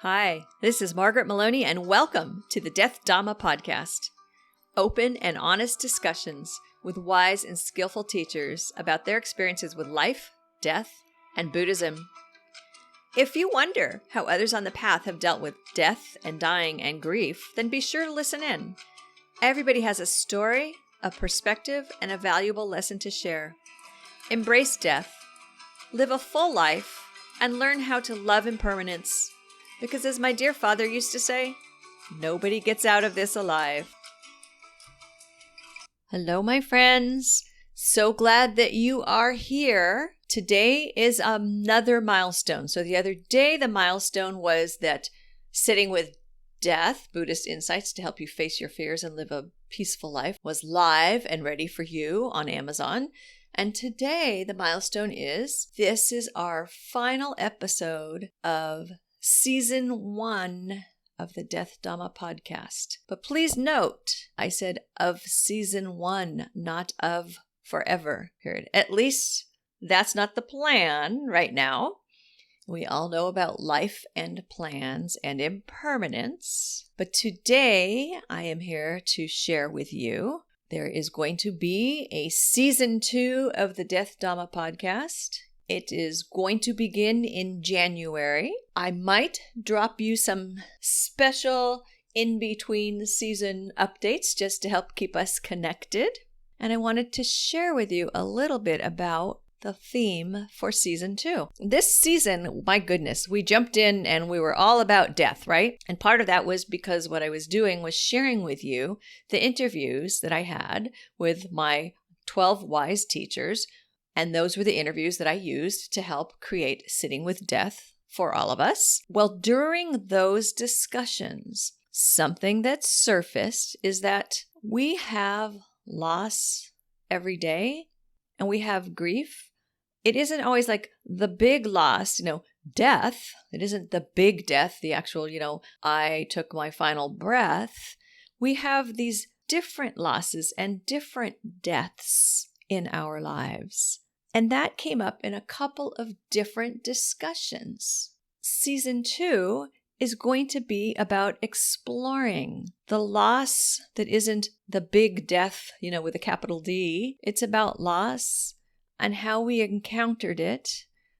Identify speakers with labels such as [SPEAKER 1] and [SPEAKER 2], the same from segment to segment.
[SPEAKER 1] Hi, this is Margaret Maloney, and welcome to the Death Dhamma podcast. Open and honest discussions with wise and skillful teachers about their experiences with life, death, and Buddhism. If you wonder how others on the path have dealt with death and dying and grief, then be sure to listen in. Everybody has a story, a perspective, and a valuable lesson to share. Embrace death, live a full life, and learn how to love impermanence. Because as my dear father used to say, nobody gets out of this alive. Hello, my friends. So glad that you are here. Today is another milestone. So the other day, the milestone was that Sitting with Death, Buddhist Insights to help you face your fears and live a peaceful life, was live and ready for you on Amazon. And today, the milestone is, this is our final episode of Season 1 of the Death Dhamma podcast. But please note, I said of Season 1, not of forever, period. At least that's not the plan right now. We all know about life and plans and impermanence. But today, I am here to share with you, there is going to be a Season 2 of the Death Dhamma podcast. It is going to begin in January. I might drop you some special in-between season updates just to help keep us connected. And I wanted to share with you a little bit about the theme for Season 2. This season, my goodness, we jumped in and we were all about death, right? And part of that was because what I was doing was sharing with you the interviews that I had with my 12 wise teachers. And those were the interviews that I used to help create Sitting with Death for all of us. Well, during those discussions, something that surfaced is that we have loss every day and we have grief. It isn't always like the big loss, death. It isn't the big death, the actual, I took my final breath. We have these different losses and different deaths in our lives. And that came up in a couple of different discussions. Season 2 is going to be about exploring the loss that isn't the big death, with a capital D. It's about loss and how we encountered it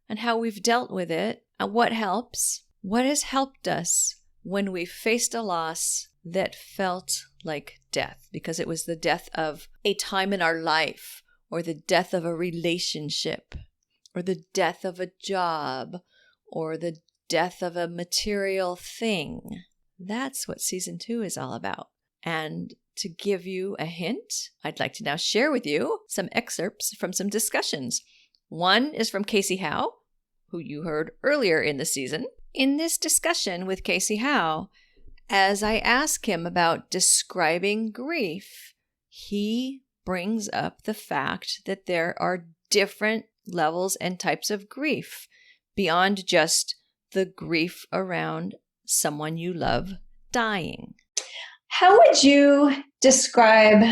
[SPEAKER 1] and how we've dealt with it and what helps. What has helped us when we faced a loss that felt like death, because it was the death of a time in our life, or the death of a relationship, or the death of a job, or the death of a material thing. That's what Season 2 is all about. And to give you a hint, I'd like to now share with you some excerpts from some discussions. One is from Casey Howe, who you heard earlier in the season. In this discussion with Casey Howe, as I ask him about describing grief, he brings up the fact that there are different levels and types of grief beyond just the grief around someone you love dying.
[SPEAKER 2] How would you describe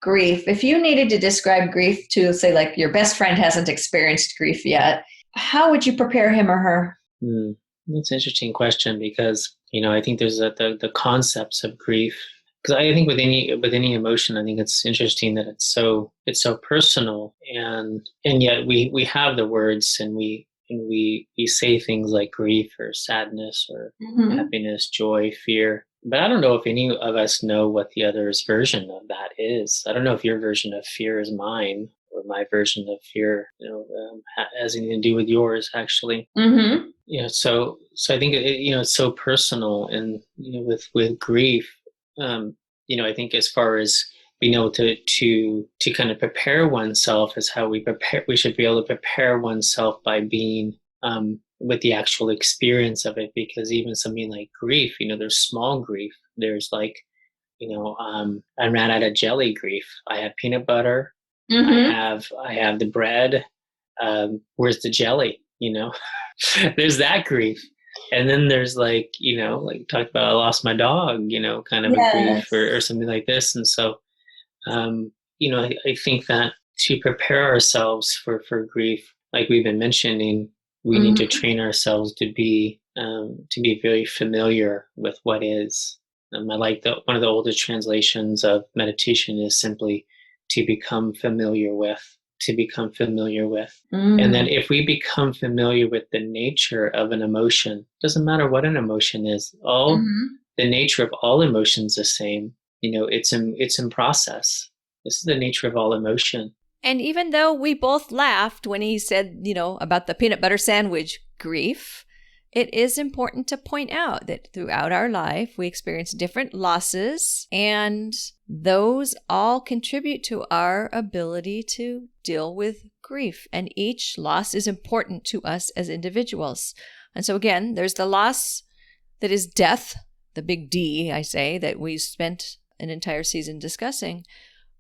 [SPEAKER 2] grief? If you needed to describe grief to, say, like your best friend hasn't experienced grief yet, how would you prepare him or her?
[SPEAKER 3] That's an interesting question because, I think there's the concepts of grief. Because I think with any emotion, I think it's interesting that it's so personal, and yet we have the words and we say things like grief or sadness or happiness, joy, fear. But I don't know if any of us know what the other's version of that is. I don't know if your version of fear is mine or my version of fear, has anything to do with yours, actually. So I think it's so personal, and with grief. I think as far as being able to kind of prepare oneself is how we should be able to prepare oneself by being with the actual experience of it. Because even something like grief, there's small grief. There's like, I ran out of jelly grief. I have peanut butter. I have the bread. Where's the jelly? There's that grief. And then there's like talked about, I lost my dog, kind of a grief or something like this. And so, I think that to prepare ourselves for grief, like we've been mentioning, we need to train ourselves to be to be very familiar with what is. I like one of the oldest translations of meditation is simply to become familiar with, to become familiar with. And then if we become familiar with the nature of an emotion, doesn't matter what an emotion is, the nature of all emotions is the same. It's in process. This is the nature of all emotion.
[SPEAKER 1] And even though we both laughed when he said, about the peanut butter sandwich grief, it is important to point out that throughout our life, we experience different losses, and those all contribute to our ability to deal with grief. And each loss is important to us as individuals. And so again, there's the loss that is death, the big D, I say, that we spent an entire season discussing.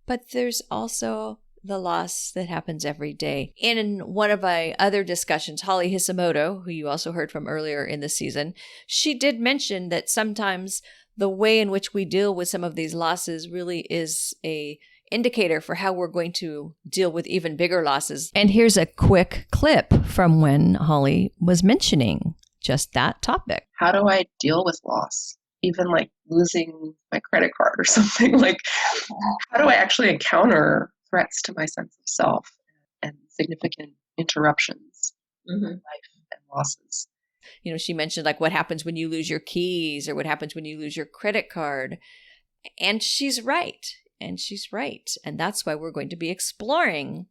[SPEAKER 1] But there's also the loss that happens every day. In one of my other discussions, Holly Hisamoto, who you also heard from earlier in the season, she did mention that sometimes the way in which we deal with some of these losses really is a indicator for how we're going to deal with even bigger losses. And here's a quick clip from when Holly was mentioning just that topic.
[SPEAKER 4] How do I deal with loss? Even like losing my credit card or something. Like, how do I actually encounter threats to my sense of self and significant interruptions in my life and losses?
[SPEAKER 1] She mentioned like what happens when you lose your keys or what happens when you lose your credit card. And she's right. And that's why we're going to be exploring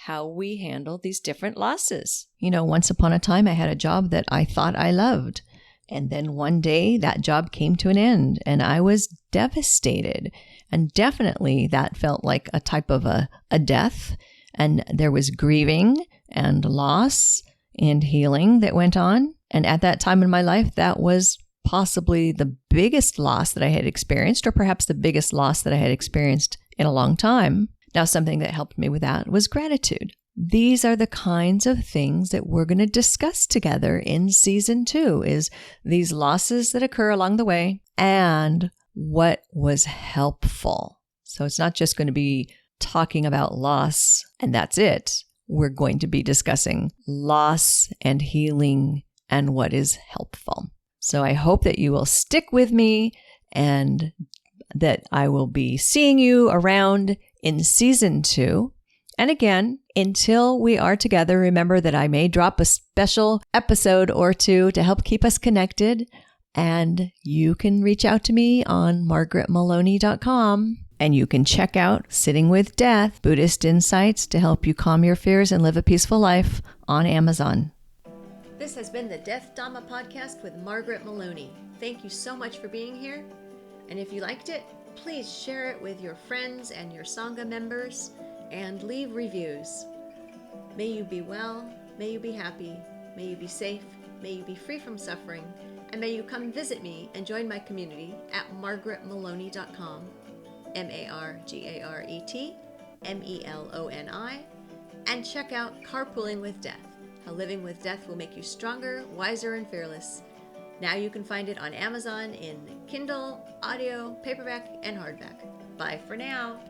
[SPEAKER 1] how we handle these different losses. Once upon a time, I had a job that I thought I loved. And then one day that job came to an end and I was devastated. And definitely that felt like a type of a death. And there was grieving and loss and healing that went on. And at that time in my life, that was possibly the biggest loss that I had experienced, or perhaps the biggest loss that I had experienced in a long time. Now, something that helped me with that was gratitude. These are the kinds of things that we're going to discuss together in season 2, is these losses that occur along the way and what was helpful. So it's not just going to be talking about loss and that's it. We're going to be discussing loss and healing and what is helpful. So I hope that you will stick with me and that I will be seeing you around in season 2. And again, until we are together, remember that I may drop a special episode or two to help keep us connected. And you can reach out to me on margaretmaloney.com. And you can check out Sitting with Death, Buddhist Insights to help you calm your fears and live a peaceful life on Amazon. This has been the Death Dhamma podcast with Margaret Maloney. Thank you so much for being here. And if you liked it, please share it with your friends and your Sangha members and leave reviews. May you be well, may you be happy, may you be safe, may you be free from suffering, and may you come visit me and join my community at margaretmaloney.com, MargaretMeloni, and check out Carpooling with Death, how living with death will make you stronger, wiser, and fearless. Now you can find it on Amazon in Kindle, audio, paperback, and hardback. Bye for now.